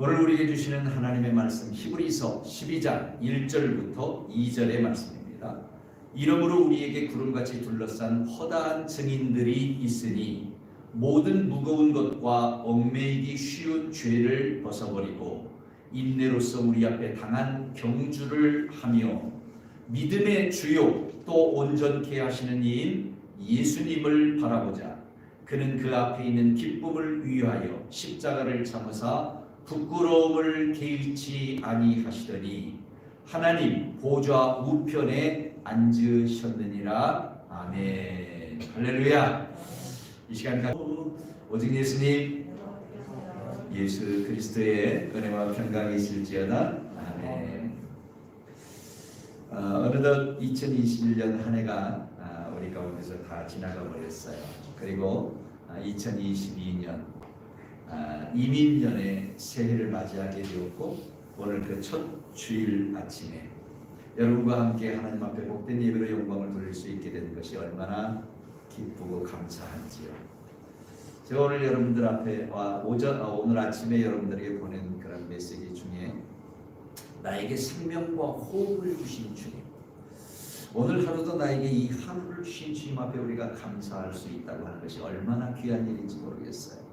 오늘 우리에게 주시는 하나님의 말씀 히브리서 12장 1절부터 2절의 말씀입니다. 이러므로 우리에게 구름같이 둘러싼 허다한 증인들이 있으니 모든 무거운 것과 얽매이기 쉬운 죄를 벗어버리고 인내로서 우리 앞에 당한 경주를 하며 믿음의 주요 또 온전케 하시는 이인 예수님을 바라보자. 그는 그 앞에 있는 기쁨을 위하여 십자가를 참으사 부끄러움을 개의치 아니하시더니 하나님 보좌 우편에 앉으셨느니라. 아멘. 할렐루야. 이 시간까지 오직 예수님 예수 그리스도의 은혜와 평강이 있을지어다. 아멘. 어느덧 2021년 한 해가 우리 가운데서 다 지나가 버렸어요. 그리고 2022년 이민년의 새해를 맞이하게 되었고, 오늘 그 첫 주일 아침에 여러분과 함께 하나님 앞에 복된 예배로 영광을 돌릴 수 있게 된 것이 얼마나 기쁘고 감사한지요. 제가 오늘 여러분들 앞에 오늘 아침에 여러분들에게 보낸 그런 메시지 중에 나에게 생명과 호흡을 주신 주님, 오늘 하루도 나에게 이 하루를 주신 주님 앞에 우리가 감사할 수 있다고 하는 것이 얼마나 귀한 일인지 모르겠어요.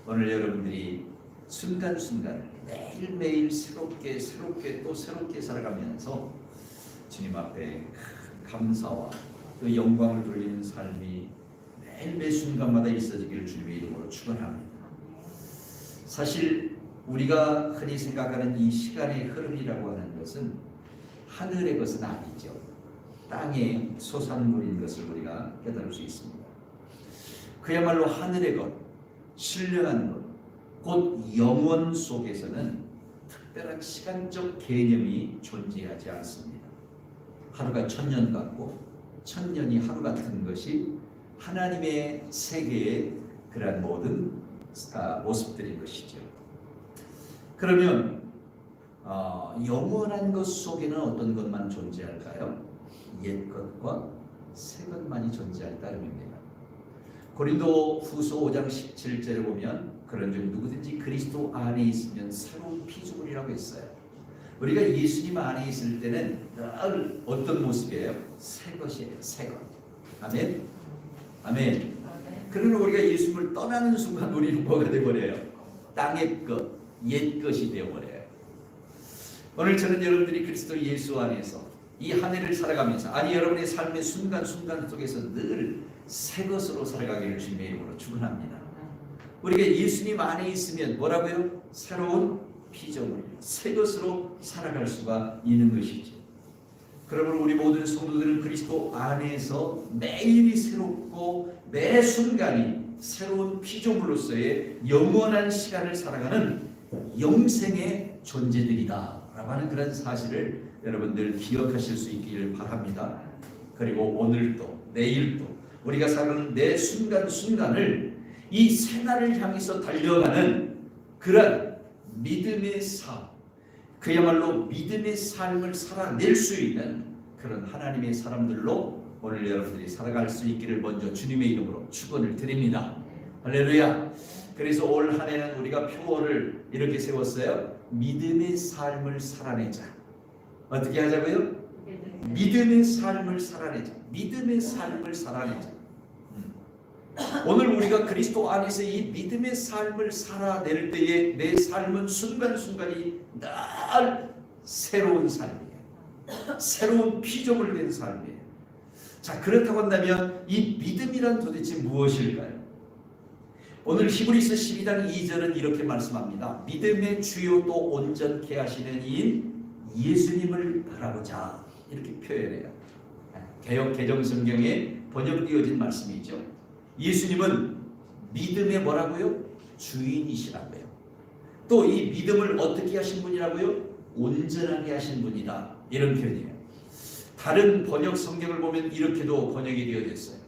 오늘 여러분들이 순간순간을 매일매일 새롭게 또 새롭게 살아가면서 주님 앞에 감사와 또 영광을 돌리는 삶이 매 순간마다 있어지기를 주님의 이름으로 축원합니다. 사실 우리가 흔히 생각하는 이 시간의 흐름이라고 하는 것은 하늘의 것은 아니죠. 땅의 소산물인 것을 우리가 깨달을 수 있습니다. 그야말로 하늘의 것, 신령한 것, 곧 영원 속에서는 특별한 시간적 개념이 존재하지 않습니다. 하루가 천년 같고 천년이 하루 같은 것이 하나님의 세계의 그러한 모든 모습들인 것이죠. 그러면 영원한 것 속에는 어떤 것만 존재할까요? 옛 것과 새 것만이 존재할 따름입니다. 고린도 후서 5장 17절에 보면 그런즉 누구든지 그리스도 안에 있으면 새로운 피조물이라고 했어요. 우리가 예수님 안에 있을 때는 늘 어떤 모습이에요? 새 것이에요. 새 것. 아멘. 아멘. 그러나 우리가 예수님을 떠나는 순간 우리는 뭐가 되어버려요? 땅의 것, 옛 것이 되어버려요. 오늘 저는 여러분들이 그리스도 예수 안에서 이 한 해를 살아가면서, 아니 여러분의 삶의 순간순간 속에서 늘 새 것으로 살아가기를 주님의 이름으로 축원합니다. 우리가 예수님 안에 있으면 뭐라고요? 새로운 피조물, 새 것으로 살아갈 수가 있는 것이죠. 그러므로 우리 모든 성도들은 그리스도 안에서 매일이 새롭고 매 순간이 새로운 피조물로서의 영원한 시간을 살아가는 영생의 존재들이다 라고 하는 그런 사실을 여러분들 기억하실 수 있기를 바랍니다. 그리고 오늘도 내일도 우리가 살아가는 매 순간순간을 이 새날을 향해서 달려가는 그런 믿음의 삶, 그야말로 믿음의 삶을 살아낼 수 있는 그런 하나님의 사람들로 오늘 여러분들이 살아갈 수 있기를 먼저 주님의 이름으로 축원을 드립니다. 할렐루야. 그래서 올 한 해는 우리가 표어를 이렇게 세웠어요. 믿음의 삶을 살아내자. 어떻게 하자고요? 믿음의 삶을 살아내자. 믿음의 삶을 살아내자. 오늘 우리가 그리스도 안에서 이 믿음의 삶을 살아낼 때에 내 삶은 순간순간이 늘 새로운 삶이에요. 새로운 피조물 된 삶이에요. 자, 그렇다고 한다면 이 믿음이란 도대체 무엇일까요? 오늘 히브리서 12장 2절은 이렇게 말씀합니다. 믿음의 주요 또 온전케 하시는 이인 예수님을 바라보자. 이렇게 표현해요. 개역 개정성경에 번역되어진 말씀이죠. 예수님은 믿음의 뭐라고요? 주인이시라고요. 또 이 믿음을 어떻게 하신 분이라고요? 온전하게 하신 분이다. 이런 표현이에요. 다른 번역 성경을 보면 이렇게도 번역이 되어져 있어요.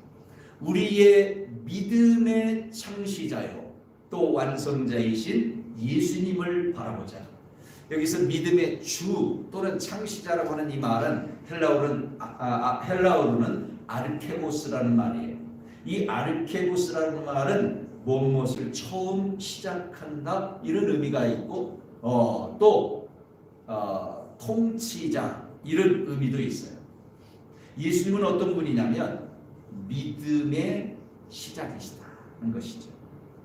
우리의 믿음의 창시자요 또 완성자이신 예수님을 바라보자. 여기서 믿음의 주 또는 창시자라고 하는 이 말은 헬라어로는 아르케고스라는 말이에요. 이 아르케고스라는 말은 무엇을 처음 시작한다 이런 의미가 있고 또 통치자 이런 의미도 있어요. 예수님은 어떤 분이냐면 믿음의 시작이시다는 것이죠.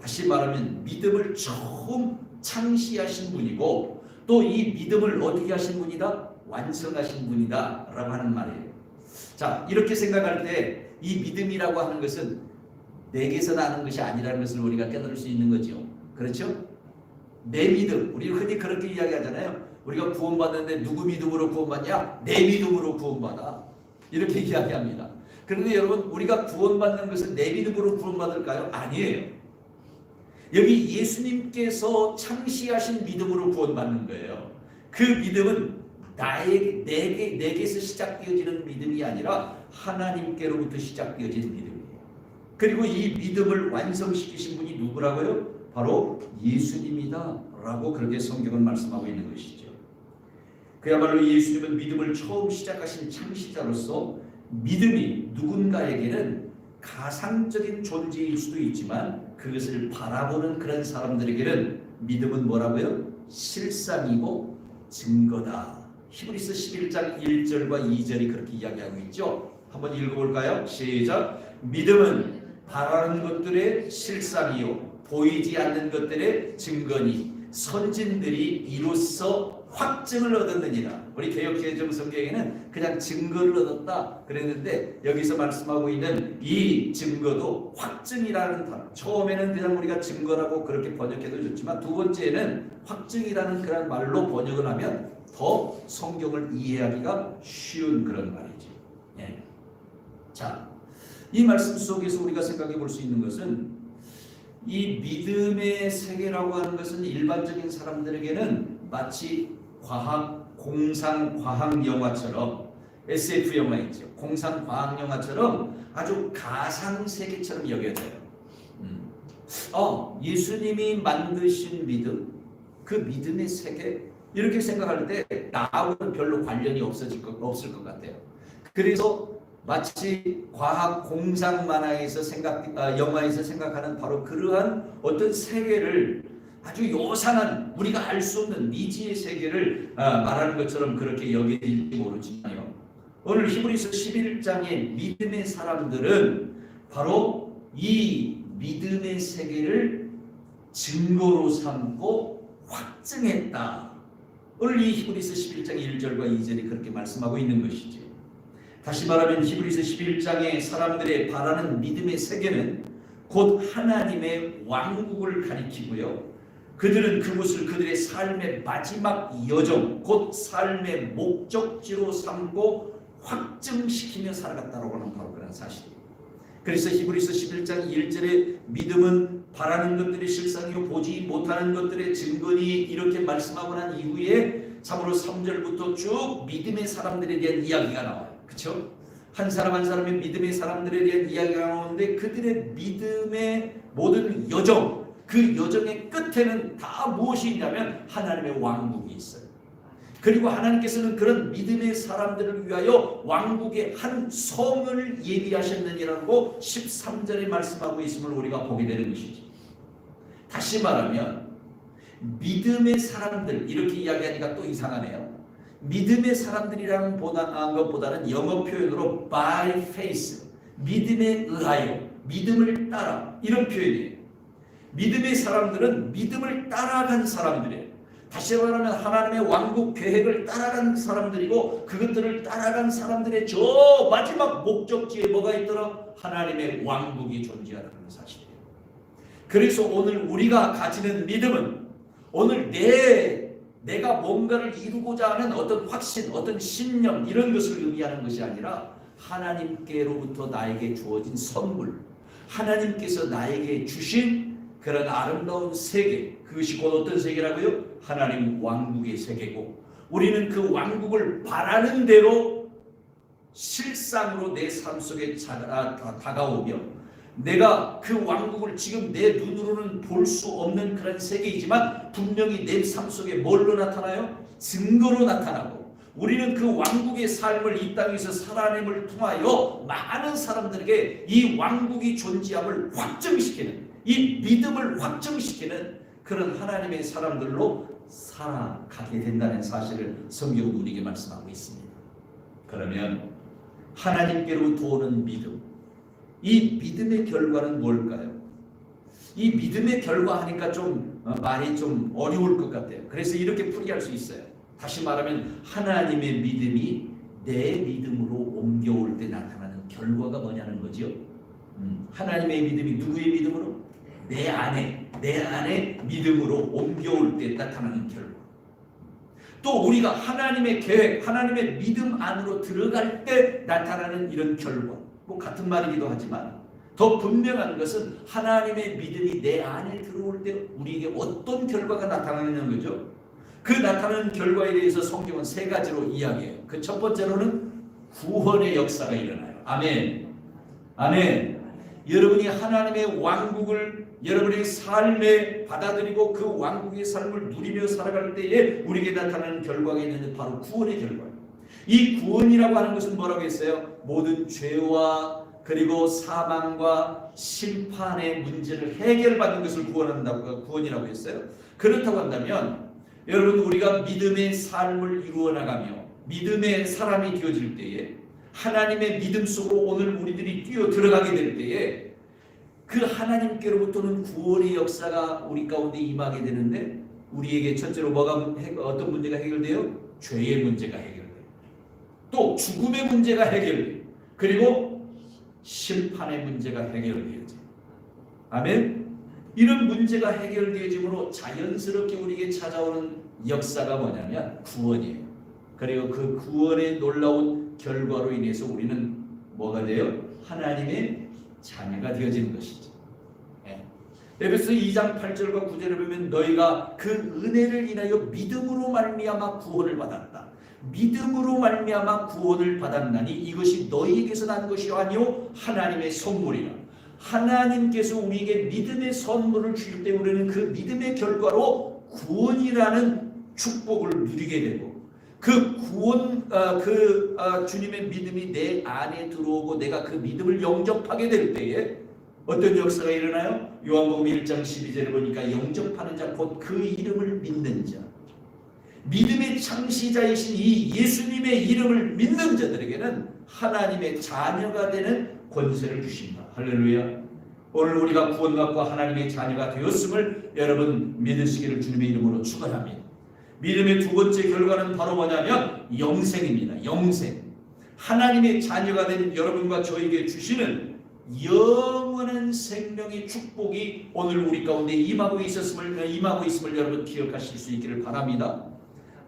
다시 말하면 믿음을 처음 창시하신 분이고 또 이 믿음을 어떻게 하신 분이다? 완성하신 분이다 라고 하는 말이에요. 자, 이렇게 생각할 때 이 믿음이라고 하는 것은 내게서 나는 것이 아니라는 것을 우리가 깨달을 수 있는 거죠. 그렇죠? 내 믿음, 우리 흔히 그렇게 이야기하잖아요. 우리가 구원받는데 누구 믿음으로 구원받냐? 내 믿음으로 구원받아. 이렇게 이야기합니다. 그런데 여러분, 우리가 구원받는 것은 내 믿음으로 구원받을까요? 아니에요. 여기 예수님께서 창시하신 믿음으로 구원받는 거예요. 그 믿음은 내게서 시작되어지는 믿음이 아니라 하나님께로부터 시작되어지는 믿음이에요. 그리고 이 믿음을 완성시키신 분이 누구라고요? 바로 예수님이다 라고 그렇게 성경은 말씀하고 있는 것이죠. 그야말로 예수님은 믿음을 처음 시작하신 창시자로서 믿음이 누군가에게는 가상적인 존재일 수도 있지만 그것을 바라보는 그런 사람들에게는 믿음은 뭐라고요? 실상이고 증거다. 히브리서 11장 1절과 2절이 그렇게 이야기하고 있죠. 한번 읽어볼까요? 시작. 믿음은 바라는 것들의 실상이요 보이지 않는 것들의 증거니 선진들이 이로써 확증을 얻었느니라. 우리 개역개정 성경에는 그냥 증거를 얻었다 그랬는데 여기서 말씀하고 있는 이 증거도 확증이라는 단어. 처음에는 그냥 우리가 증거라고 그렇게 번역해도 좋지만 두 번째는 확증이라는 그런 말로 번역을 하면 더 성경을 이해하기가 쉬운 그런 말이죠. 예. 자, 이 말씀 속에서 우리가 생각해 볼 수 있는 것은 이 믿음의 세계라고 하는 것은 일반적인 사람들에게는 마치 공상 과학 영화처럼 SF 영화 있죠. 공상 과학 영화처럼 아주 가상 세계처럼 여겨져요. 예수님이 만드신 믿음, 그 믿음의 세계 이렇게 생각할 때 나하고는 별로 관련이 없을 것 같아요. 그래서 마치 과학 공상 만화에서 영화에서 생각하는 바로 그러한 어떤 세계를 아주 요상한 우리가 알 수 없는 미지의 세계를 말하는 것처럼 그렇게 여겨질지 모르지만요. 오늘 히브리서 11장의 믿음의 사람들은 바로 이 믿음의 세계를 증거로 삼고 확증했다. 오늘 이 히브리서 11장 1절과 2절이 그렇게 말씀하고 있는 것이죠. 다시 말하면 히브리서 11장의 사람들의 바라는 믿음의 세계는 곧 하나님의 왕국을 가리키고요. 그들은 그것을 그들의 삶의 마지막 여정, 곧 삶의 목적지로 삼고 확증시키며 살아갔다라고 하는 바로 그런 사실이에요. 그래서 히브리서 11장 1절에 믿음은 바라는 것들의 실상이요 보지 못하는 것들의 증거니 이렇게 말씀하고 난 이후에 참으로 3절부터 쭉 믿음의 사람들에 대한 이야기가 나와요. 그렇죠? 한 사람 한 사람의 믿음의 사람들에 대한 이야기가 나오는데 그들의 믿음의 모든 여정, 그 여정의 끝에는 다 무엇이 있냐면 하나님의 왕국이 있어요. 그리고 하나님께서는 그런 믿음의 사람들을 위하여 왕국의 한 성을 예비하셨느니라고 13절에 말씀하고 있음을 우리가 보게 되는 것이죠. 다시 말하면 믿음의 사람들 이렇게 이야기하니까 또 이상하네요. 믿음의 사람들이라는 것보다는 영어 표현으로 by faith, 믿음에 의하여, 믿음을 따라 이런 표현이에요. 믿음의 사람들은 믿음을 따라간 사람들이에요. 다시 말하면 하나님의 왕국 계획을 따라간 사람들이고 그것들을 따라간 사람들의 저 마지막 목적지에 뭐가 있더라? 하나님의 왕국이 존재하는 사실이에요. 그래서 오늘 우리가 가지는 믿음은 오늘 내가 뭔가를 이루고자 하는 어떤 확신, 어떤 신념 이런 것을 의미하는 것이 아니라 하나님께로부터 나에게 주어진 선물, 하나님께서 나에게 주신 그런 아름다운 세계, 그것이 곧 어떤 세계라고요? 하나님 왕국의 세계고 우리는 그 왕국을 바라는 대로 실상으로 내 삶 속에 다가오며 내가 그 왕국을 지금 내 눈으로는 볼 수 없는 그런 세계이지만 분명히 내 삶 속에 뭘로 나타나요? 증거로 나타나고 우리는 그 왕국의 삶을 이 땅에서 살아냄을 통하여 많은 사람들에게 이 왕국이 존재함을 확증시키는 이 믿음을 확정시키는 그런 하나님의 사람들로 살아가게 된다는 사실을 성경은 우리에게 말씀하고 있습니다. 그러면 하나님께로부터 오는 믿음, 이 믿음의 결과는 뭘까요? 이 믿음의 결과 하니까 좀 말이 좀 어려울 것 같아요. 그래서 이렇게 풀이할 수 있어요. 다시 말하면 하나님의 믿음이 내 믿음으로 옮겨올 때 나타나는 결과가 뭐냐는 거죠. 하나님의 믿음이 누구의 믿음으로? 내 안에 믿음으로 옮겨올 때 나타나는 결과. 또 우리가 하나님의 계획, 하나님의 믿음 안으로 들어갈 때 나타나는 이런 결과. 뭐 같은 말이기도 하지만 더 분명한 것은 하나님의 믿음이 내 안에 들어올 때 우리에게 어떤 결과가 나타나는 거죠. 그 나타나는 결과에 대해서 성경은 세 가지로 이야기해요. 그 첫 번째로는 구원의 역사가 일어나요. 아멘. 아멘. 여러분이 하나님의 왕국을 여러분의 삶에 받아들이고 그 왕국의 삶을 누리며 살아갈 때에 우리에게 나타나는 결과가 있는데 바로 구원의 결과예요. 이 구원이라고 하는 것은 뭐라고 했어요? 모든 죄와 그리고 사망과 심판의 문제를 해결받는 것을 구원이라고 했어요. 그렇다고 한다면 여러분 우리가 믿음의 삶을 이루어 나가며 믿음의 사람이 되어질 때에 하나님의 믿음 속으로 오늘 우리들이 뛰어 들어가게 될 때에 그 하나님께로부터는 구원의 역사가 우리 가운데 임하게 되는데 우리에게 첫째로 어떤 문제가 해결돼요? 죄의 문제가 해결돼요. 또 죽음의 문제가 해결돼요. 그리고 심판의 문제가 해결되어져요. 아멘. 이런 문제가 해결되어짐으로 자연스럽게 우리에게 찾아오는 역사가 뭐냐면 구원이에요. 그리고 그 구원의 놀라운 결과로 인해서 우리는 뭐가 돼요? 하나님의 자녀가 되어지는 것이죠. 에베소 2장 8절과 9절을 보면 너희가 그 은혜를 인하여 믿음으로 말미암아 구원을 받았다. 믿음으로 말미암아 구원을 받았나니 이것이 너희에게서 난 것이 아니요 하나님의 선물이라. 하나님께서 우리에게 믿음의 선물을 주실 때 우리는 그 믿음의 결과로 구원이라는 축복을 누리게 되고 그 구원, 주님의 믿음이 내 안에 들어오고 내가 그 믿음을 영접하게 될 때에 어떤 역사가 일어나요? 요한복음 1장 12절을 보니까 영접하는 자 곧 그 이름을 믿는 자, 믿음의 창시자이신 이 예수님의 이름을 믿는 자들에게는 하나님의 자녀가 되는 권세를 주신다. 할렐루야. 오늘 우리가 구원받고 하나님의 자녀가 되었음을 여러분 믿으시기를 주님의 이름으로 축원합니다. 믿음의 두 번째 결과는 바로 뭐냐면 영생입니다. 영생. 하나님의 자녀가 된 여러분과 저에게 주시는 영원한 생명의 축복이 오늘 우리 가운데 임하고 있음을 여러분 기억하실 수 있기를 바랍니다.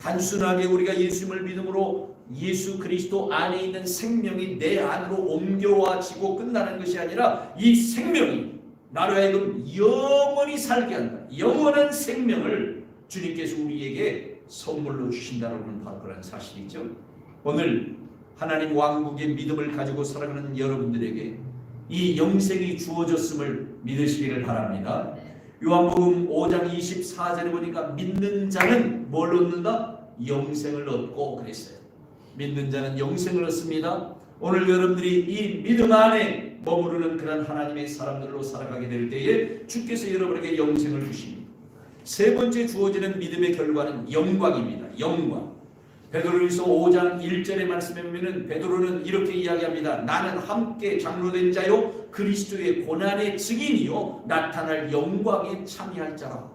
단순하게 우리가 예수님을 믿음으로 예수 그리스도 안에 있는 생명이 내 안으로 옮겨와지고 끝나는 것이 아니라 이 생명이 나로 하여금 영원히 살게 한다. 영원한 생명을 주님께서 우리에게 선물로 주신다는 바로 그런 사실이죠. 오늘 하나님 왕국의 믿음을 가지고 살아가는 여러분들에게 이 영생이 주어졌음을 믿으시기를 바랍니다. 요한복음 5장 24절에 보니까 믿는 자는 뭘 얻는다? 영생을 얻고 그랬어요. 믿는 자는 영생을 얻습니다. 오늘 여러분들이 이 믿음 안에 머무르는 그런 하나님의 사람들로 살아가게 될 때에 주께서 여러분에게 영생을 주십니다. 세 번째 주어지는 믿음의 결과는 영광입니다. 영광. 베드로전서 5장 1절의 말씀에 보면 베드로는 이렇게 이야기합니다. 나는 함께 장로된 자요 그리스도의 고난의 증인이요 나타날 영광에 참여할 자라.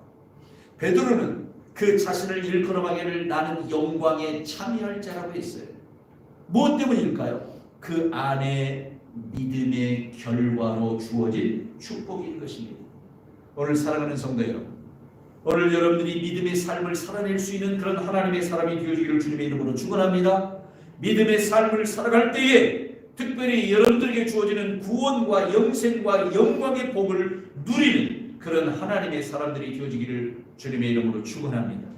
베드로는 그 자신을 일컬어가기를 나는 영광에 참여할 자라고 했어요. 무엇 때문일까요? 그 안에 믿음의 결과로 주어진 축복인 것입니다. 오늘 사랑하는 성도 여러분, 오늘 여러분들이 믿음의 삶을 살아낼 수 있는 그런 하나님의 사람이 되어주기를 주님의 이름으로 축원합니다. 믿음의 삶을 살아갈 때에 특별히 여러분들에게 주어지는 구원과 영생과 영광의 복을 누리는 그런 하나님의 사람들이 되어지기를 주님의 이름으로 축원합니다.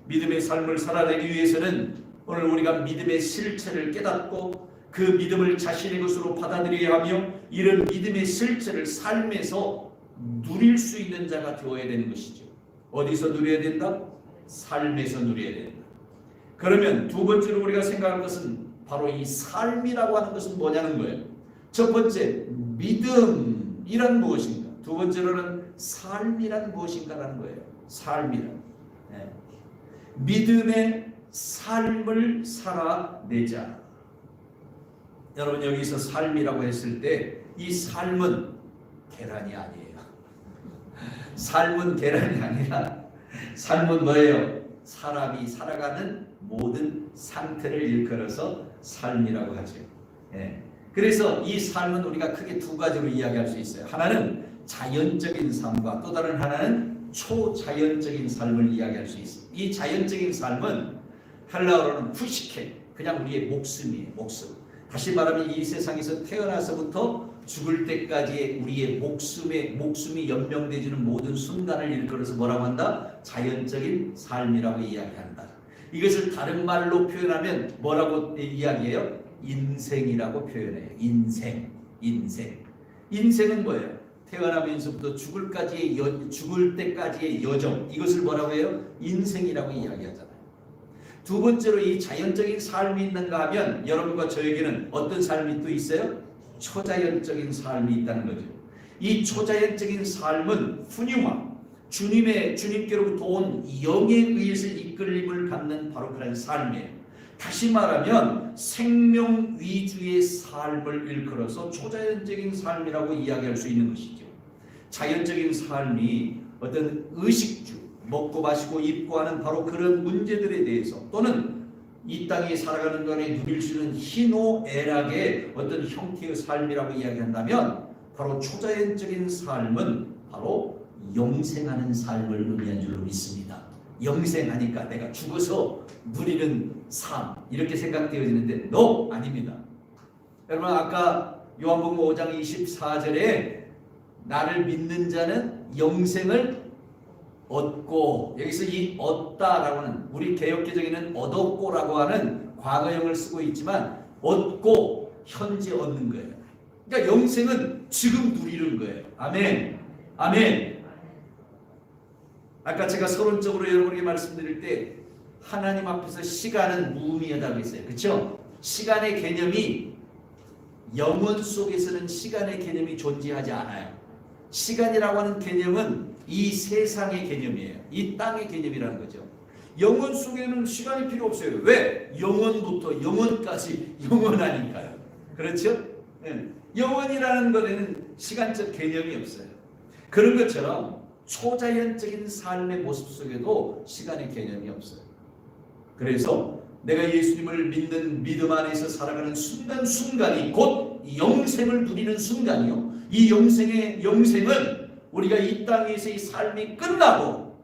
믿음의 삶을 살아내기 위해서는 오늘 우리가 믿음의 실체를 깨닫고 그 믿음을 자신의 것으로 받아들여야 하며 이런 믿음의 실체를 삶에서 누릴 수 있는 자가 되어야 되는 것이죠. 어디서 누려야 된다? 삶에서 누려야 된다. 그러면 두 번째로 우리가 생각할 것은 바로 이 삶이라고 하는 것은 뭐냐는 거예요. 첫 번째, 믿음이란 무엇인가? 두 번째로는 삶이란 무엇인가라는 거예요. 삶이란. 네. 믿음의 삶을 살아내자. 여러분 여기서 삶이라고 했을 때 이 삶은 계란이 아니에요. 삶은 계란이 아니라 삶은 뭐예요? 사람이 살아가는 모든 상태를 일컬어서 삶이라고 하죠. 예. 그래서 이 삶은 우리가 크게 두 가지로 이야기할 수 있어요. 하나는 자연적인 삶과 또 다른 하나는 초자연적인 삶을 이야기할 수 있습니다. 이 자연적인 삶은 헬라어로는 푸시케, 그냥 우리의 목숨이에요. 목숨. 다시 말하면 이 세상에서 태어나서부터 죽을 때까지의 우리의 목숨이 연명되지는 모든 순간을 일컬어서 뭐라고 한다? 자연적인 삶이라고 이야기한다. 이것을 다른 말로 표현하면 뭐라고 이야기해요? 인생이라고 표현해요. 인생은 뭐예요? 태어나면서부터 죽을 때까지의 여정, 이것을 뭐라고 해요? 인생이라고 이야기하잖아요. 두 번째로 이 자연적인 삶이 있는가 하면 여러분과 저에게는 어떤 삶이 또 있어요? 초자연적인 삶이 있다는 거죠. 이 초자연적인 삶은 푸뉴마, 주님께로부터 온 영에 의해서 이끌림을 받는 바로 그런 삶이에요. 다시 말하면 생명 위주의 삶을 일컬어서 초자연적인 삶이라고 이야기할 수 있는 것이죠. 자연적인 삶이 어떤 의식주, 먹고 마시고 입고 하는 바로 그런 문제들에 대해서 또는 이 땅에 살아가는 동안에 누릴 수 있는 희노애락의 어떤 형태의 삶이라고 이야기한다면 바로 초자연적인 삶은 바로 영생하는 삶을 의미한 줄로 믿습니다. 영생하니까 내가 죽어서 누리는 삶 이렇게 생각되어지는데 no! 아닙니다. 여러분 아까 요한복음 5장 24절에 나를 믿는 자는 영생을 얻고, 여기서 이 얻다라고는 우리 개역개정에는 얻었고라고 하는 과거형을 쓰고 있지만 얻고 현재 얻는 거예요. 그러니까 영생은 지금 누리는 거예요. 아멘. 아멘. 아까 제가 서론적으로 여러분에게 말씀드릴 때 하나님 앞에서 시간은 무의미하다고 했어요. 그렇죠? 시간의 개념이 영혼 속에서는 시간의 개념이 존재하지 않아요. 시간이라고 하는 개념은 이 세상의 개념이에요. 이 땅의 개념이라는 거죠. 영혼 속에는 시간이 필요 없어요. 왜? 영혼부터 영혼까지 영원하니까요. 그렇죠? 네. 영혼이라는 것에는 시간적 개념이 없어요. 그런 것처럼 초자연적인 삶의 모습 속에도 시간의 개념이 없어요. 그래서 내가 예수님을 믿는 믿음 안에서 살아가는 순간순간이 곧 영생을 누리는 순간이요. 이 영생은 우리가 이 땅에서의 삶이 끝나고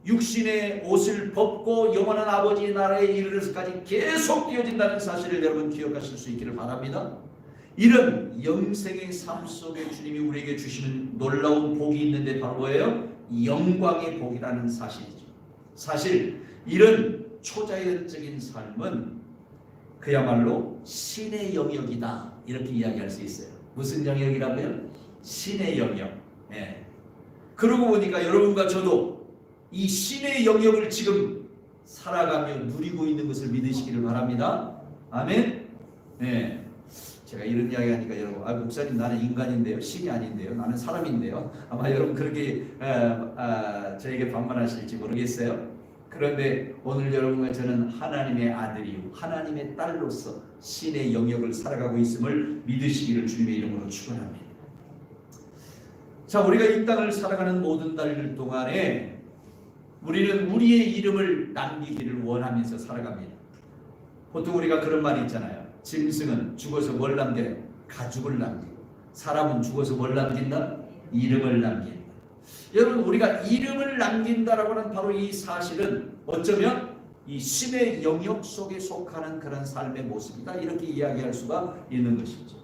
육신의 옷을 벗고 영원한 아버지의 나라에 이르러서까지 계속 되어진다는 사실을 여러분 기억하실 수 있기를 바랍니다. 이런 영생의 삶 속에 주님이 우리에게 주시는 놀라운 복이 있는데 바로 뭐예요? 영광의 복이라는 사실이죠. 사실 이런 초자연적인 삶은 그야말로 신의 영역이다 이렇게 이야기할 수 있어요. 무슨 영역이라고요? 신의 영역. 예. 그러고 보니까 여러분과 저도 이 신의 영역을 지금 살아가며 누리고 있는 것을 믿으시기를 바랍니다. 아멘. 네. 제가 이런 이야기 하니까 여러분, 목사님 나는 인간인데요, 신이 아닌데요, 나는 사람인데요. 아마 여러분 그렇게 저에게 반말하실지 모르겠어요. 그런데 오늘 여러분과 저는 하나님의 아들이요, 하나님의 딸로서 신의 영역을 살아가고 있음을 믿으시기를 주님의 이름으로 축원합니다. 자, 우리가 이 땅을 살아가는 모든 달들 동안에 우리는 우리의 이름을 남기기를 원하면서 살아갑니다. 보통 우리가 그런 말이 있잖아요. 짐승은 죽어서 뭘 남겨요? 가죽을 남기고, 사람은 죽어서 뭘 남긴다? 이름을 남긴다. 여러분, 우리가 이름을 남긴다라고 하는 바로 이 사실은 어쩌면 이 신의 영역 속에 속하는 그런 삶의 모습이다 이렇게 이야기할 수가 있는 것이죠.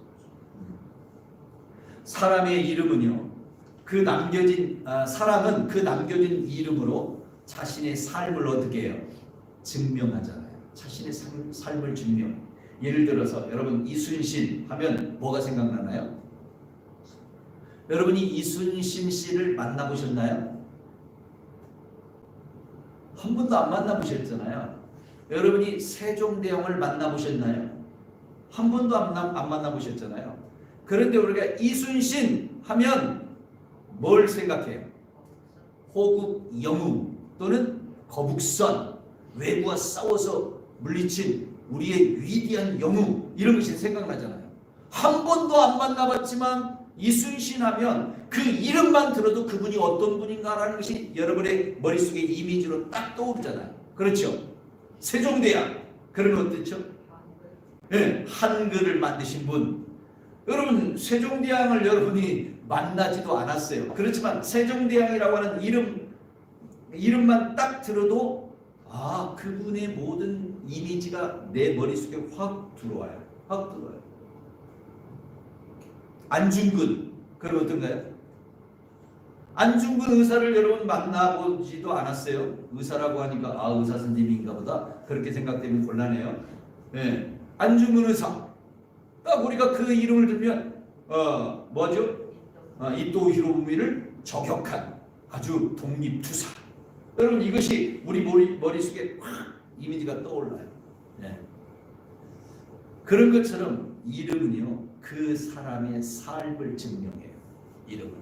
사람의 이름은요, 사람은 그 남겨진 이름으로 자신의 삶을 어떻게 해요? 증명하잖아요. 자신의 삶을 증명. 예를 들어서 여러분 이순신 하면 뭐가 생각나나요? 여러분이 이순신 씨를 만나보셨나요? 한 번도 안 만나보셨잖아요. 여러분이 세종대왕을 만나보셨나요? 한 번도 안 만나보셨잖아요. 그런데 우리가 이순신 하면 뭘 생각해요? 호국 영웅 또는 거북선, 외부와 싸워서 물리친 우리의 위대한 영웅, 이런 것이 생각나잖아요. 한 번도 안 만나봤지만 이순신하면 그 이름만 들어도 그분이 어떤 분인가라는 것이 여러분의 머릿속에 이미지로 딱 떠오르잖아요. 그렇죠? 세종대왕, 그러면 어떻죠? 네, 한글을 만드신 분. 여러분, 세종대왕을 여러분이 만나지도 않았어요. 그렇지만 세종대왕이라고 하는 이름만 딱 들어도 그분의 모든 이미지가 내 머릿속에 확 들어와요. 확 들어와요. 안중근, 그럼 어떤가요? 안중근 의사를 여러분 만나보지도 않았어요. 의사라고 하니까 의사 선생님인가 보다 그렇게 생각되면 곤란해요. 네. 안중근 의사, 딱 우리가 그 이름을 들면 뭐죠? 이토 히로부미를 저격한 아주 독립투사. 여러분, 이것이 우리 머릿속에 확 이미지가 떠올라요. 네. 그런 것처럼 이름은요, 그 사람의 삶을 증명해요. 이름은.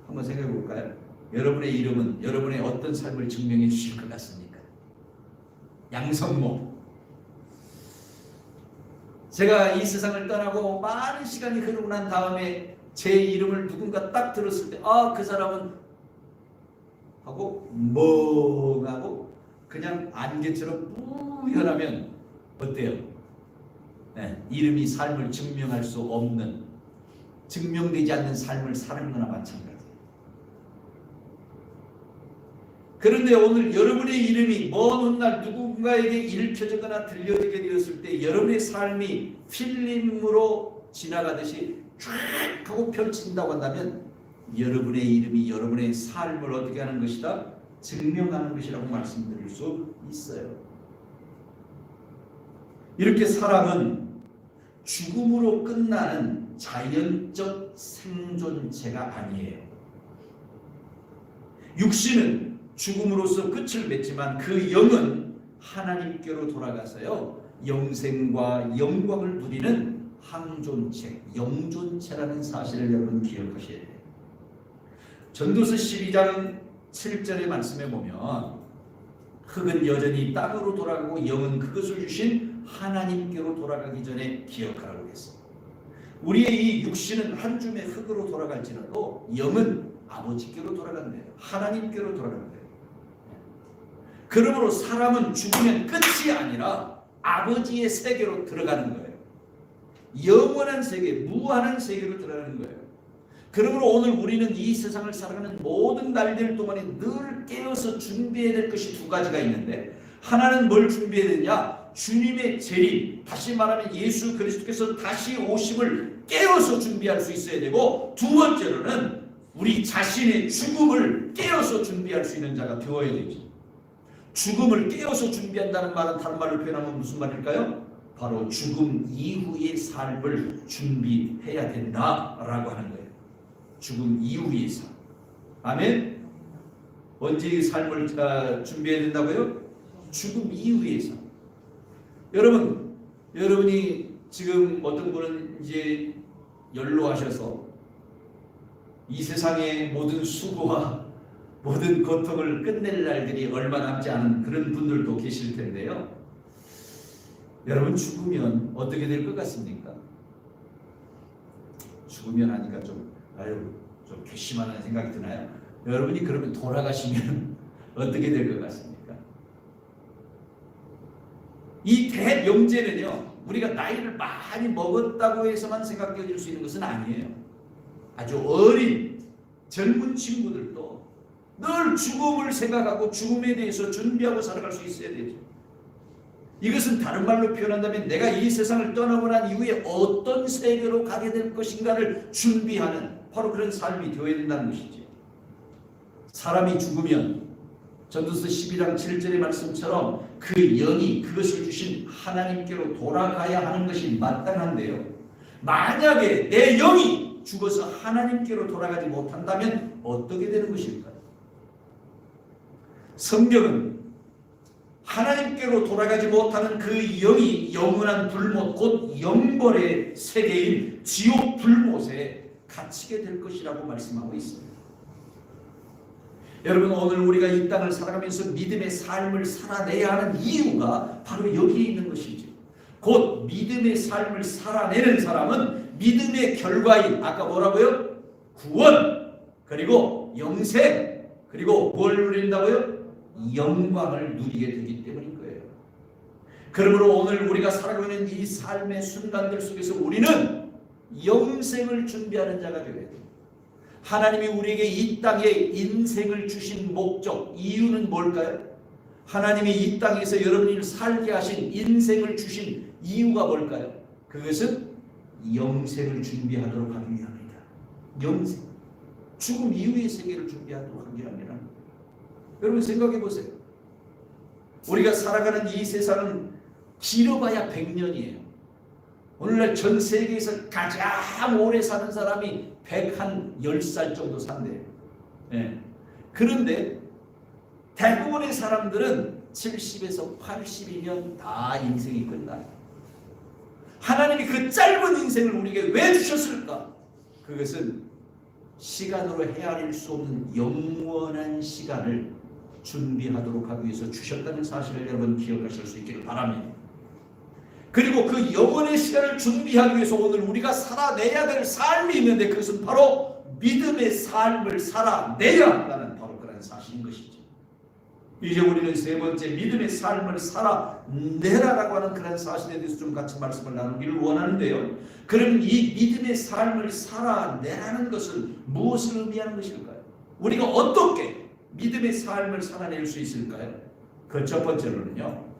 한번 생각해 볼까요? 여러분의 이름은 여러분의 어떤 삶을 증명해 주실 것 같습니까? 양성모. 제가 이 세상을 떠나고 많은 시간이 흐르고 난 다음에 제 이름을 누군가 딱 들었을 때 그 사람은 하고 멍하고 그냥 안개처럼 뿌연하면 어때요? 네, 이름이 삶을 증명할 수 없는, 증명되지 않는 삶을 사는 거나 마찬가지예요. 그런데 오늘 여러분의 이름이 먼 훗날 누군가에게 읽혀지거나 들려지게 되었을 때 여러분의 삶이 필름으로 지나가듯이 쫙 하고 펼친다고 한다면 여러분의 이름이 여러분의 삶을 어떻게 하는 것이다? 증명하는 것이라고 말씀드릴 수 있어요. 이렇게 사람은 죽음으로 끝나는 자연적 생존체가 아니에요. 육신은 죽음으로써 끝을 맺지만 그 영은 하나님께로 돌아가서요, 영생과 영광을 누리는 항존체, 영존체라는 사실을 여러분 기억하셔야 돼요. 전도서 12장 7절의 말씀에 보면 흙은 여전히 땅으로 돌아가고 영은 그것을 주신 하나님께로 돌아가기 전에 기억하라고 했습니다. 우리의 이 육신은 한 줌의 흙으로 돌아갈지라도 영은 아버지께로 돌아간대요. 하나님께로 돌아간대요. 그러므로 사람은 죽으면 끝이 아니라 아버지의 세계로 들어가는 거예요. 영원한 세계, 무한한 세계로 들어가는 거예요. 그러므로 오늘 우리는 이 세상을 살아가는 모든 날들 동안에 늘 깨어서 준비해야 될 것이 두 가지가 있는데, 하나는 뭘 준비해야 되냐? 주님의 재림, 다시 말하면 예수 그리스도께서 다시 오심을 깨어서 준비할 수 있어야 되고, 두 번째로는 우리 자신의 죽음을 깨어서 준비할 수 있는 자가 되어야 되지. 죽음을 깨어서 준비한다는 말은 다른 말로 표현하면 무슨 말일까요? 바로 죽음 이후의 삶을 준비해야 된다라고 하는 거예요. 죽음 이후의 삶. 아멘? 언제 이 삶을 준비해야 된다고요? 죽음 이후의 삶. 여러분이 지금 어떤 분은 이제 연로하셔서 이 세상의 모든 수고와 모든 고통을 끝낼 날들이 얼마 남지 않은 그런 분들도 계실 텐데요. 여러분, 죽으면 어떻게 될 것 같습니까? 죽으면 하니까 좀 괘씸하다는 생각이 드나요? 여러분이 그러면 돌아가시면 어떻게 될 것 같습니까? 이 대명제는요, 우리가 나이를 많이 먹었다고 해서만 생각해 줄 수 있는 것은 아니에요. 아주 어린 젊은 친구들도 늘 죽음을 생각하고 죽음에 대해서 준비하고 살아갈 수 있어야 되죠. 이것은 다른 말로 표현한다면 내가 이 세상을 떠나고 난 이후에 어떤 세계로 가게 될 것인가를 준비하는 바로 그런 삶이 되어야 된다는 것이죠. 사람이 죽으면 전도서 12장 7절의 말씀처럼 그 영이 그것을 주신 하나님께로 돌아가야 하는 것이 마땅한데요, 만약에 내 영이 죽어서 하나님께로 돌아가지 못한다면 어떻게 되는 것일까요? 성경은 하나님께로 돌아가지 못하는 그 영이 영원한 불못, 곧 영벌의 세계인 지옥 불못에 갇히게 될 것이라고 말씀하고 있습니다. 여러분, 오늘 우리가 이 땅을 살아가면서 믿음의 삶을 살아내야 하는 이유가 바로 여기에 있는 것이죠. 곧 믿음의 삶을 살아내는 사람은 믿음의 결과인, 아까 뭐라고요? 구원, 그리고 영생, 그리고 뭘 누린다고요? 영광을 누리게 되기 때문인 거예요. 그러므로 오늘 우리가 살아가고 있는 이 삶의 순간들 속에서 우리는 영생을 준비하는 자가 되어야 돼요. 하나님이 우리에게 이 땅에 인생을 주신 목적, 이유는 뭘까요? 하나님이 이 땅에서 여러분을 살게 하신 인생을 주신 이유가 뭘까요? 그것은 영생을 준비하도록 하기 위함이다. 영생, 죽음 이후의 세계를 준비하도록 하기 위함이라. 여러분 생각해 보세요. 우리가 살아가는 이 세상은 길어봐야 100년이에요. 오늘날 전 세계에서 가장 오래 사는 사람이 110살 정도 산대요. 네. 그런데 대부분의 사람들은 70에서 80이면 다 인생이 끝나요. 하나님이 그 짧은 인생을 우리에게 왜 주셨을까? 그것은 시간으로 헤아릴 수 없는 영원한 시간을 준비하도록 하기 위해서 주셨다는 사실을 여러분 기억하실 수 있기를 바랍니다. 그리고 그 영원의 시간을 준비하기 위해서 오늘 우리가 살아내야 될 삶이 있는데 그것은 바로 믿음의 삶을 살아내야 한다는 바로 그런 사실인 것이죠. 이제 우리는 세 번째 믿음의 삶을 살아내라라고 하는 그런 사실에 대해서 좀 같이 말씀을 나누기를 원하는데요. 그럼 이 믿음의 삶을 살아내라는 것은 무엇을 의미하는 것일까요? 우리가 어떻게 믿음의 삶을 살아낼 수 있을까요? 그 첫 번째로는요,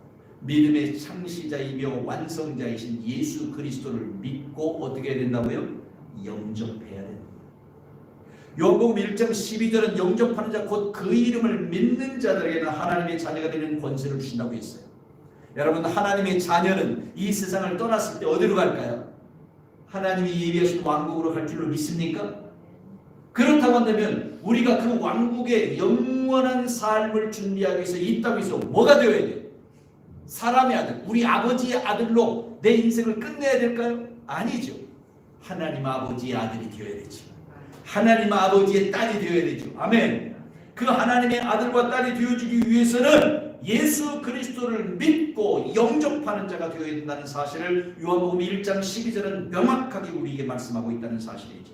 믿음의 창시자이며 완성자이신 예수 그리스도를 믿고 어떻게 해야 된다고요? 영접해야 됩니다. 요한복음 1장 12절은 영접하는 자 곧 그 이름을 믿는 자들에게는 하나님의 자녀가 되는 권세를 주신다고 했어요. 여러분, 하나님의 자녀는 이 세상을 떠났을 때 어디로 갈까요? 하나님이 예비하신 왕국으로 갈 줄로 믿습니까? 그렇다고 한다면 우리가 그 왕국의 영원한 삶을 준비하기 위해서 이 땅에서 뭐가 되어야 돼요? 사람의 아들, 우리 아버지의 아들로 내 인생을 끝내야 될까요? 아니죠. 하나님 아버지의 아들이 되어야 되죠. 하나님 아버지의 딸이 되어야 되죠. 아멘. 그 하나님의 아들과 딸이 되어주기 위해서는 예수 그리스도를 믿고 영접하는 자가 되어야 된다는 사실을 요한복음 1장 12절은 명확하게 우리에게 말씀하고 있다는 사실이죠.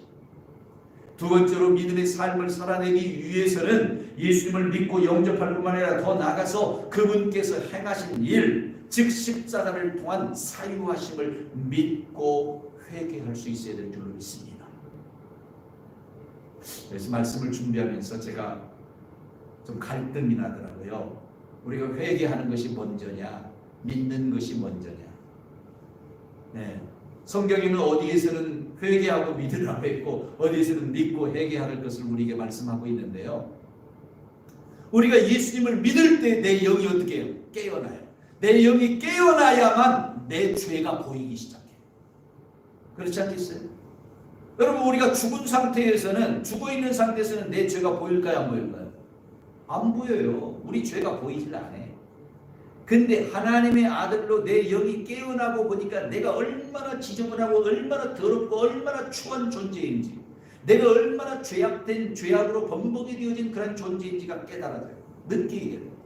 두 번째로 믿음의 삶을 살아내기 위해서는 예수님을 믿고 영접할 뿐만 아니라 더 나아가서 그분께서 행하신 일, 즉 십자가를 통한 사유하심을 믿고 회개할 수 있어야 될 줄로 믿습니다. 그래서 말씀을 준비하면서 제가 좀 갈등이 나더라고요. 우리가 회개하는 것이 먼저냐, 믿는 것이 먼저냐. 네. 성경에는 어디에서는 회개하고 믿으라고 했고 어디에서는 믿고 회개하는 것을 우리에게 말씀하고 있는데요. 우리가 예수님을 믿을 때 내 영이 어떻게 해요? 깨어나요. 내 영이 깨어나야만 내 죄가 보이기 시작해요. 그렇지 않겠어요? 여러분, 우리가 죽은 상태에서는, 죽어있는 상태에서는 내 죄가 보일까요? 안 보일까요? 안 보여요. 우리 죄가 보이질 않아요. 근데 하나님의 아들로 내 영이 깨어나고 보니까 내가 얼마나 지저분하고 얼마나 더럽고 얼마나 추한 존재인지, 내가 얼마나 죄악된 죄악으로 범벅이 되어진 그런 존재인지가 깨달아져요. 느끼게 돼요.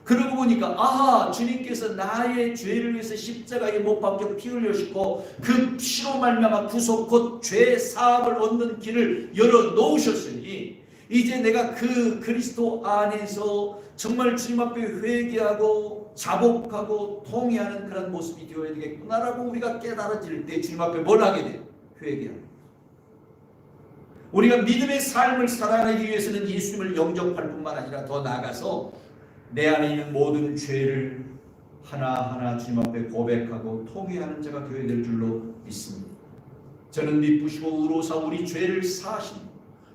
그러고 보니까 아하, 주님께서 나의 죄를 위해서 십자가에 못 박혀 피 흘려주시고 그 피로 말미암아 구속 곧 죄 사함을 얻는 길을 열어 놓으셨으니 이제 내가 그 그리스도 안에서 정말 주님 앞에 회개하고 자복하고 통회하는 그런 모습이 되어야 되겠구나라고 우리가 깨달아질 때 주님 앞에 뭘 하게 돼요? 회개합니다. 우리가 믿음의 삶을 살아내기 위해서는 예수님을 영접할 뿐만 아니라 더 나아가서 내 안에 있는 모든 죄를 하나하나 주님 앞에 고백하고 통회하는 자가 되어야 될 줄로 믿습니다. 저는 미쁘시고 의로사 우리 죄를 사하시니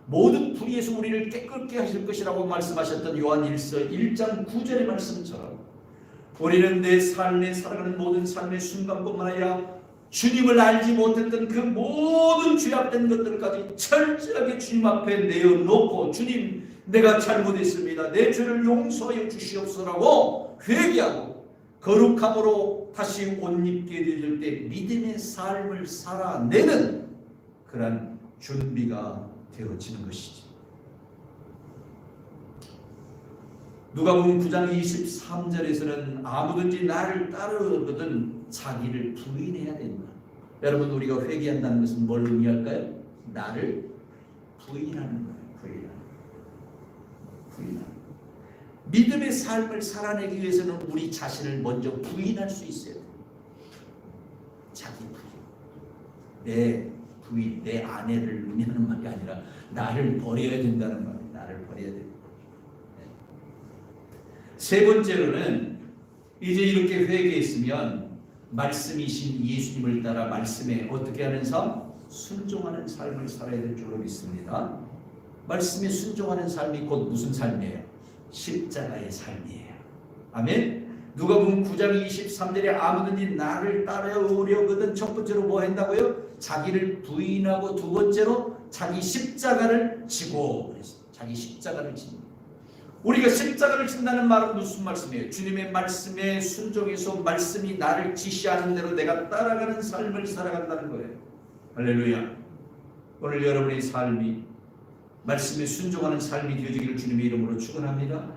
모든 불의에서 우리를 깨끗게 하실 것이라고 말씀하셨던 요한일서 1장 9절의 말씀처럼 우리는 내 삶에 살아가는 모든 삶의 순간뿐만 아니라 주님을 알지 못했던 그 모든 죄악된 것들까지 철저하게 주님 앞에 내어놓고 주님, 내가 잘못했습니다. 내 죄를 용서하여 주시옵소서라고 회개하고 거룩함으로 다시 옷 입게 되질 때 믿음의 삶을 살아내는 그런 준비가 되어지는 것이죠. 누가복음 9장 23절에서는 아무든지 나를 따르거든 자기를 부인해야 된다. 여러분, 우리가 회개한다는 것은 뭘 의미할까요? 나를 부인하는 거예요. 부인하는 거예요. 믿음의 삶을 살아내기 위해서는 우리 자신을 먼저 부인할 수 있어야 돼요. 자기 부인. 내 부인, 내 아내를 의미하는 말이 아니라 나를 버려야 된다는 말이에요. 나를 버려야 된다. 세 번째로는 이제 이렇게 회개했으면 말씀이신 예수님을 따라 말씀에 어떻게 하는 삶? 순종하는 삶을 살아야 될 줄로 믿습니다. 말씀에 순종하는 삶이 곧 무슨 삶이에요? 십자가의 삶이에요. 아멘. 누가복음 9장 23절에 아무든지 나를 따라오려거든 첫 번째로 뭐 한다고요? 자기를 부인하고 두 번째로 자기 십자가를 지고 그랬어요. 자기 십자가를 지고. 우리가 십자가를 진다는 말은 무슨 말씀이에요? 주님의 말씀에 순종해서 말씀이 나를 지시하는 대로 내가 따라가는 삶을 살아간다는 거예요. 할렐루야. 오늘 여러분의 삶이 말씀에 순종하는 삶이 되어지기를 주님의 이름으로 축원합니다.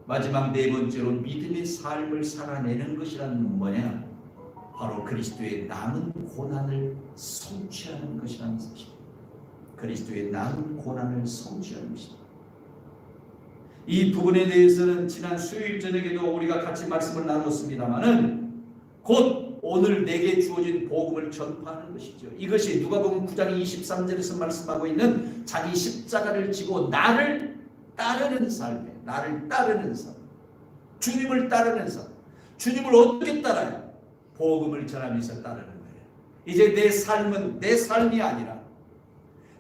마지막 네 번째로 믿음의 삶을 살아내는 것이란 뭐냐? 바로 그리스도의 남은 고난을 성취하는 것이라는 것입니다. 그리스도의 남은 고난을 성취하는 것입니다. 이 부분에 대해서는 지난 수요일 저녁에도 우리가 같이 말씀을 나눴습니다마는 곧 오늘 내게 주어진 복음을 전파하는 것이죠. 이것이 누가복음 9장 23절에서 말씀하고 있는 자기 십자가를 지고 나를 따르는 삶이에요. 나를 따르는 삶. 주님을 따르는 삶. 주님을 어떻게 따라요? 복음을 전하면서 따르는 거예요. 이제 내 삶은 내 삶이 아니라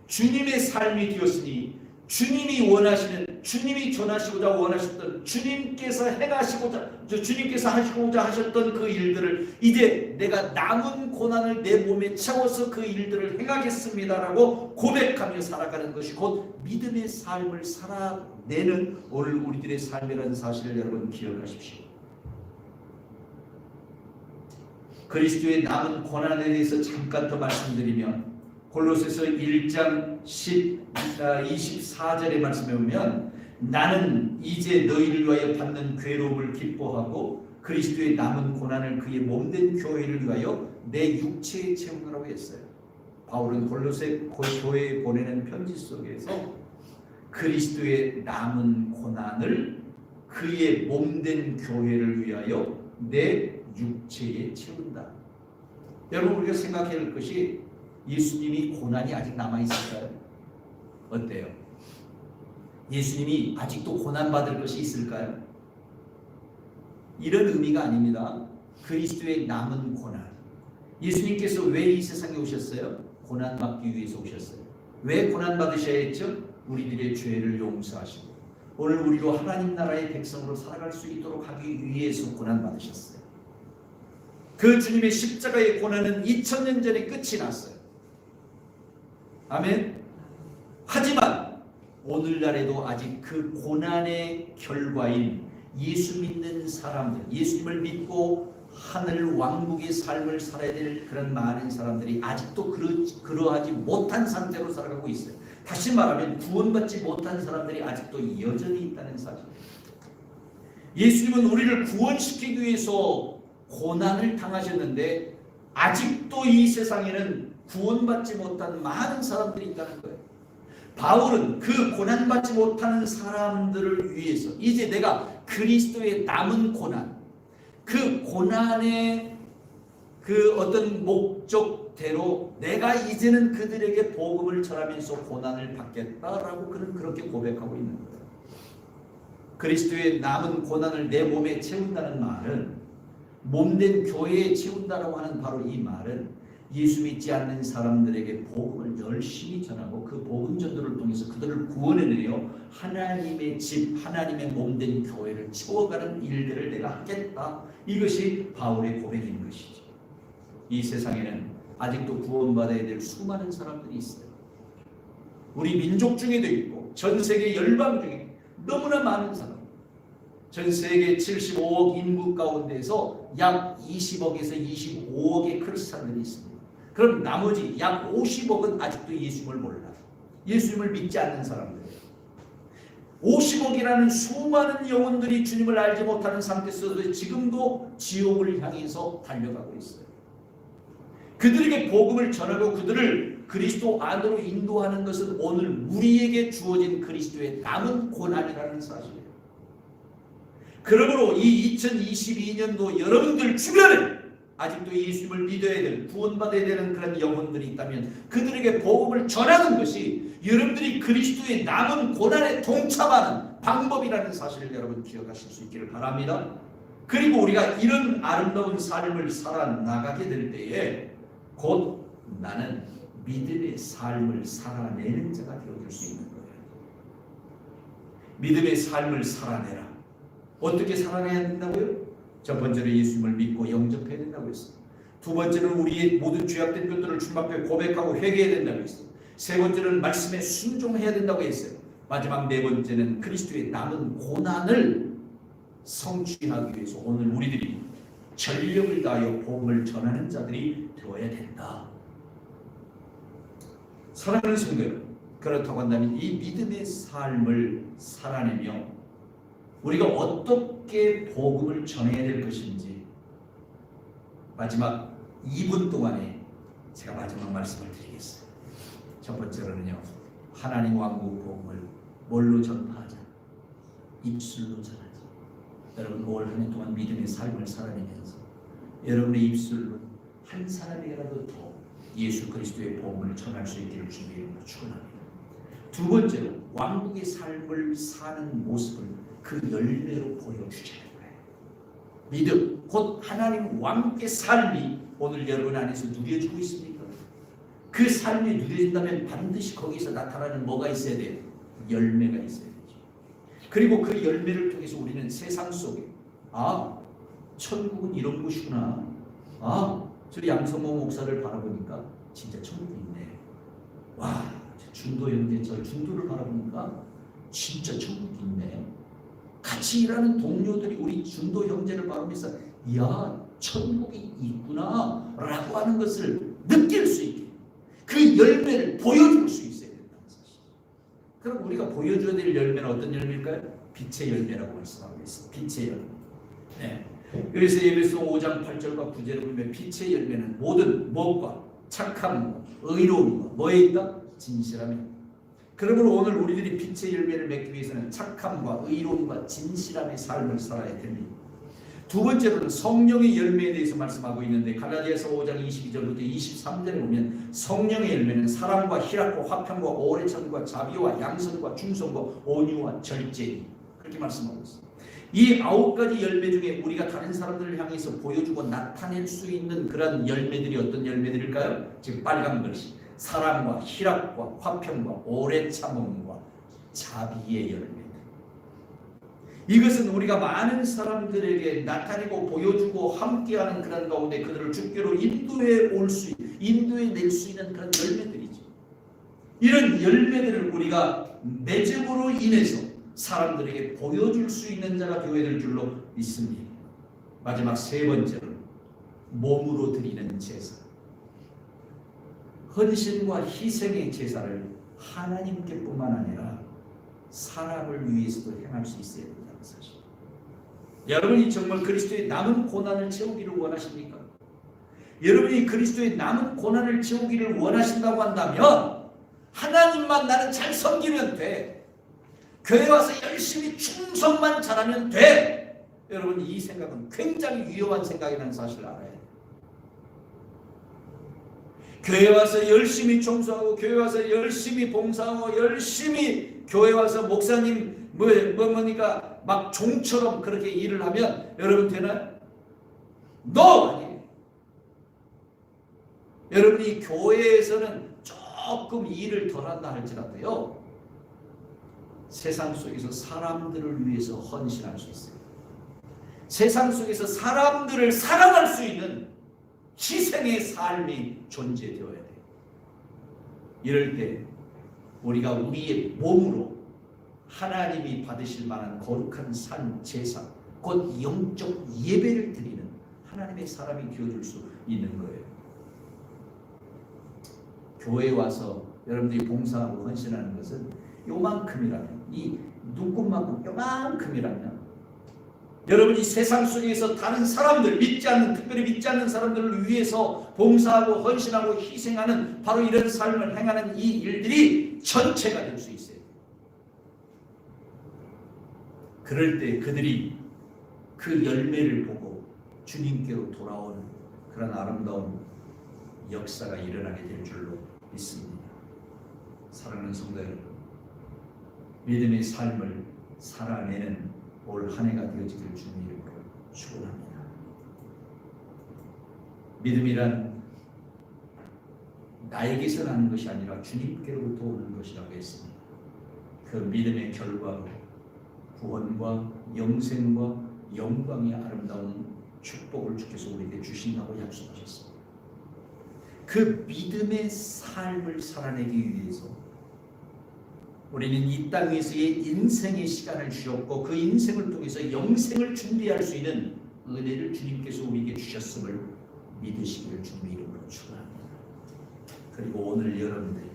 주님의 삶이 되었으니 주님이 원하시는, 주님이 전하시고자 원하셨던, 주님께서 행하시고자, 주님께서 하시고자 하셨던 그 일들을 이제 내가 남은 고난을 내 몸에 채워서 그 일들을 행하겠습니다라고 고백하며 살아가는 것이 곧 믿음의 삶을 살아내는 오늘 우리들의 삶이라는 사실을 여러분 기억하십시오. 그리스도의 남은 고난에 대해서 잠깐 더 말씀드리면 골로새서 1장 24절의 말씀에 보면 나는 이제 너희를 위하여 받는 괴로움을 기뻐하고 그리스도의 남은 고난을 그의 몸된 교회를 위하여 내 육체에 채우라고 했어요. 바울은 골로새 교회에 보내는 편지 속에서 그리스도의 남은 고난을 그의 몸된 교회를 위하여 내 육체에 채운다. 여러분, 우리가 생각해야 할 것이 예수님이 고난이 아직 남아있을까요? 어때요? 예수님이 아직도 고난받을 것이 있을까요? 이런 의미가 아닙니다. 그리스도의 남은 고난. 예수님께서 왜 이 세상에 오셨어요? 고난받기 위해서 오셨어요. 왜 고난받으셔야 했죠? 우리들의 죄를 용서하시고 오늘 우리로 하나님 나라의 백성으로 살아갈 수 있도록 하기 위해서 고난받으셨어요. 그 주님의 십자가의 고난은 2000년 전에 끝이 났어요. 아멘. 하지만 오늘날에도 아직 그 고난의 결과인 예수 믿는 사람들, 예수님을 믿고 하늘 왕국의 삶을 살아야 될 그런 많은 사람들이 아직도 그러하지 못한 상태로 살아가고 있어요. 다시 말하면 구원받지 못한 사람들이 아직도 여전히 있다는 사실. 예수님은 우리를 구원시키기 위해서 고난을 당하셨는데 아직도 이 세상에는 구원받지 못한 많은 사람들이 있다는 거예요. 바울은 그 고난받지 못하는 사람들을 위해서 이제 내가 그리스도의 남은 고난, 그 고난의 그 어떤 목적대로 내가 이제는 그들에게 복음을 전하면서 고난을 받겠다라고 그는 그렇게 고백하고 있는 거예요. 그리스도의 남은 고난을 내 몸에 채운다는 말은 몸된 교회에 채운다라고 하는 바로 이 말은 예수 믿지 않는 사람들에게 복음을 열심히 전하고 그 복음 전도를 통해서 그들을 구원해내어 하나님의 집, 하나님의 몸된 교회를 채워가는 일들을 내가 하겠다. 이것이 바울의 고백인 것이죠. 이 세상에는 아직도 구원받아야 될 수많은 사람들이 있어요. 우리 민족 중에도 있고 전 세계 열방 중에 너무나 많은 사람. 전 세계 75억 인구 가운데서 약 20억에서 25억의 크리스찬들이 있습니다. 그럼 나머지 약 50억은 아직도 예수님을 몰라요. 예수님을 믿지 않는 사람들. 50억이라는 수많은 영혼들이 주님을 알지 못하는 상태에서 지금도 지옥을 향해서 달려가고 있어요. 그들에게 복음을 전하고 그들을 그리스도 안으로 인도하는 것은 오늘 우리에게 주어진 그리스도의 남은 고난이라는 사실이에요. 그러므로 이 2022년도 여러분들 주변에 아직도 예수님을 믿어야 될, 구원받아야 되는 그런 영혼들이 있다면 그들에게 복음을 전하는 것이 여러분들이 그리스도의 남은 고난에 동참하는 방법이라는 사실을 여러분 기억하실 수 있기를 바랍니다. 그리고 우리가 이런 아름다운 삶을 살아나가게 될 때에 곧 나는 믿음의 삶을 살아내는 자가 되어줄 수 있는 거예요. 믿음의 삶을 살아내라. 어떻게 살아내야 된다고요? 첫 번째로 예수님을 믿고 영접해야 된다고 했어요. 두 번째는 우리의 모든 죄악된 것들을 주님 앞에 고백하고 회개해야 된다고 했어요. 세 번째는 말씀에 순종해야 된다고 했어요. 마지막 네 번째는 그리스도의 남은 고난을 성취하기 위해서 오늘 우리들이 전력을 다하여 복음을 전하는 자들이 되어야 된다. 사랑하는 성도 여러분, 그렇다고 한다면 이 믿음의 삶을 살아내며 우리가 어떻게 복음을 전해야 될 것인지 마지막 2분 동안에 제가 마지막 말씀을 드리겠어요. 첫 번째로는요, 하나님 왕국 복음을 뭘로 전파하자? 입술로 전하자. 여러분 올 한 해 동안 믿음의 삶을 살아내면서 여러분의 입술로 한 사람에게라도 더 예수 그리스도의 복음을 전할 수 있기를 주님의 이름으로 축원합니다. 두 번째로 왕국의 삶을 사는 모습을 그 열매로 보여주자는 거예요. 믿음, 곧 하나님 왕국의 삶이 오늘 여러분 안에서 누려지고 있습니까? 그 삶이 누려진다면 반드시 거기서 나타나는 뭐가 있어야 돼요? 열매가 있어야 되죠. 그리고 그 열매를 통해서 우리는 세상 속에 천국은 이런 곳이구나. 저 양성모 목사를 바라보니까 진짜 천국이 있네. 와, 중도 형제 저 중도를 바라보니까 진짜 천국이 있네. 같이 일하는 동료들이 우리 중도 형제를 바라보면서 야, 천국이 있구나 라고 하는 것을 느낄 수 있게 그 열매를 보여줄 수 있어야 된다는 사실. 그럼 우리가 보여줘야 될 열매는 어떤 열매일까요? 빛의 열매라고 말씀하고 있습니다. 빛의 열매. 네. 그래서 에베소 5장 8절과 9절을 보면 빛의 열매는 모든 무엇과 착함과 의로움과 뭐에 있다? 진실함에. 그러므로 오늘 우리들이 빛의 열매를 맺기 위해서는 착함과 의로움과 진실함의 삶을 살아야 됩니다. 두 번째로는 성령의 열매에 대해서 말씀하고 있는데 갈라디아서 5장 22절부터 23절에 보면 성령의 열매는 사랑과 희락과 화평과 오래 참과 자비와 양선과 충성과 온유와 절제 그렇게 말씀하고 있습니다. 이 9가지 열매 중에 우리가 다른 사람들을 향해서 보여주고 나타낼 수 있는 그런 열매들이 어떤 열매들일까요? 지금 빨간 글씨 사랑과 희락과 화평과 오래 참음과 자비의 열매. 이것은 우리가 많은 사람들에게 나타내고 보여주고 함께하는 그런 가운데 그들을 주께로 인도해낼 수 있는 그런 열매들이죠. 이런 열매들을 우리가 맺음으로 인해서 사람들에게 보여줄 수 있는 자가 되어야 될 줄로 믿습니다. 마지막 세 번째로 몸으로 드리는 제사. 헌신과 희생의 제사를 하나님께 뿐만 아니라 사람을 위해서도 행할 수 있어야 된다는 사실. 여러분이 정말 그리스도의 남은 고난을 채우기를 원하십니까? 여러분이 그리스도의 남은 고난을 채우기를 원하신다고 한다면 하나님만 나는 잘 섬기면 돼. 교회 와서 열심히 충성만 잘하면 돼. 여러분 이 생각은 굉장히 위험한 생각이라는 사실을 알아야 돼요. 교회 와서 열심히 청소하고 교회 와서 열심히 봉사하고 열심히 교회 와서 목사님 뭐니까 막 종처럼 그렇게 일을 하면 여러분 되나요? 아니에요. 여러분이 교회에서는 조금 일을 덜 한다 할지라도요 세상 속에서 사람들을 위해서 헌신할 수 있어요. 세상 속에서 사람들을 사랑할 수 있는 희생의 삶이 존재되어야 돼요. 이럴 때 우리가 우리의 몸으로 하나님이 받으실 만한 거룩한 산 제사, 곧 영적 예배를 드리는 하나님의 사람이 되어줄 수 있는 거예요. 교회에 와서 여러분들이 봉사하고 헌신하는 것은 요만큼이라면 이 눈곱만큼 요만큼이라면 여러분이 세상 속에서 다른 사람들, 믿지 않는, 특별히 믿지 않는 사람들을 위해서 봉사하고 헌신하고 희생하는 바로 이런 삶을 행하는 이 일들이 전체가 될 수 있어요. 그럴 때 그들이 그 열매를 보고 주님께로 돌아오는 그런 아름다운 역사가 일어나게 될 줄로 믿습니다. 사랑하는 성도 여러분, 믿음의 삶을 살아내는 올 한 해가 되어지기를 주님 이름으로 축원합니다. 믿음이란 나에게서 나는 것이 아니라 주님께로부터 오는 것이라고 했습니다. 그 믿음의 결과로 구원과 영생과 영광의 아름다운 축복을 주께서 우리에게 주신다고 약속하셨습니다. 그 믿음의 삶을 살아내기 위해서 우리는 이 땅 위에서의 인생의 시간을 주셨고 그 인생을 통해서 영생을 준비할 수 있는 은혜를 주님께서 우리에게 주셨음을 믿으시기를 주님의 이름으로 축원합니다. 그리고 오늘 여러분들이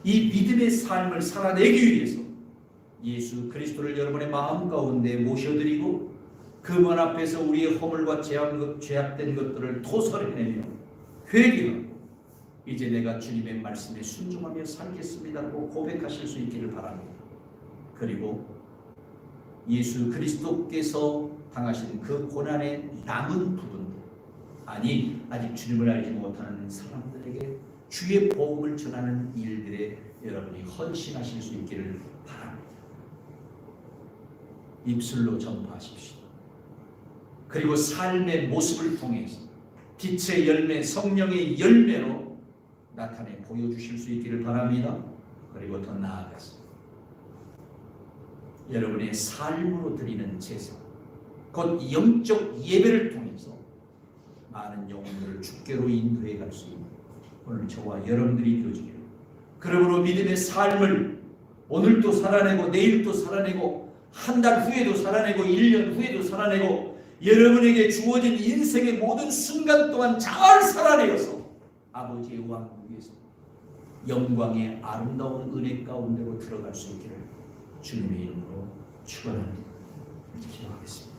이 믿음의 삶을 살아내기 위해서 예수 그리스도를 여러분의 마음 가운데 모셔드리고 그 문 앞에서 우리의 허물과 죄악된 것들을 토설해내며 회개하고 이제 내가 주님의 말씀에 순종하며 살겠습니다라고 고백하실 수 있기를 바랍니다. 그리고 예수 그리스도께서 당하신 그 고난의 남은 부분들, 아니 아직 주님을 알지 못하는 사람들에게 주의 복음을 전하는 일들에 여러분이 헌신하실 수 있기를 바랍니다. 입술로 전파하십시오. 그리고 삶의 모습을 통해서 빛의 열매, 성령의 열매로 나타내 보여주실 수 있기를 바랍니다. 그리고 더 나아가서 여러분의 삶으로 드리는 제사, 곧 영적 예배를 통해서 많은 영혼들을 주께로 인도해 갈 수 있는 오늘 저와 여러분들이 되어지기를, 그러므로 믿음의 삶을 오늘도 살아내고 내일도 살아내고 한 달 후에도 살아내고 1년 후에도 살아내고 여러분에게 주어진 인생의 모든 순간 동안 잘 살아내어서 아버지의 왕국에서 영광의 아름다운 은혜 가운데로 들어갈 수 있기를 주님의 이름으로 축원합니다. 기도하겠습니다.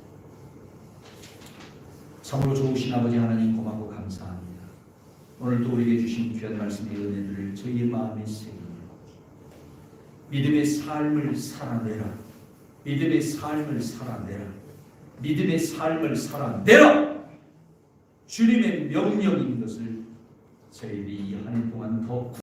참으로 좋으신 아버지 하나님 고맙고 감사합니다. 오늘도 우리에게 주신 귀한 말씀의 은혜들을 저희의 마음에 새기며 믿음의 삶을 살아내라, 믿음의 삶을 살아내라, 믿음의 삶을 살아내라, 주님의 명령인 것을 저희들이 이 한 해 동안 더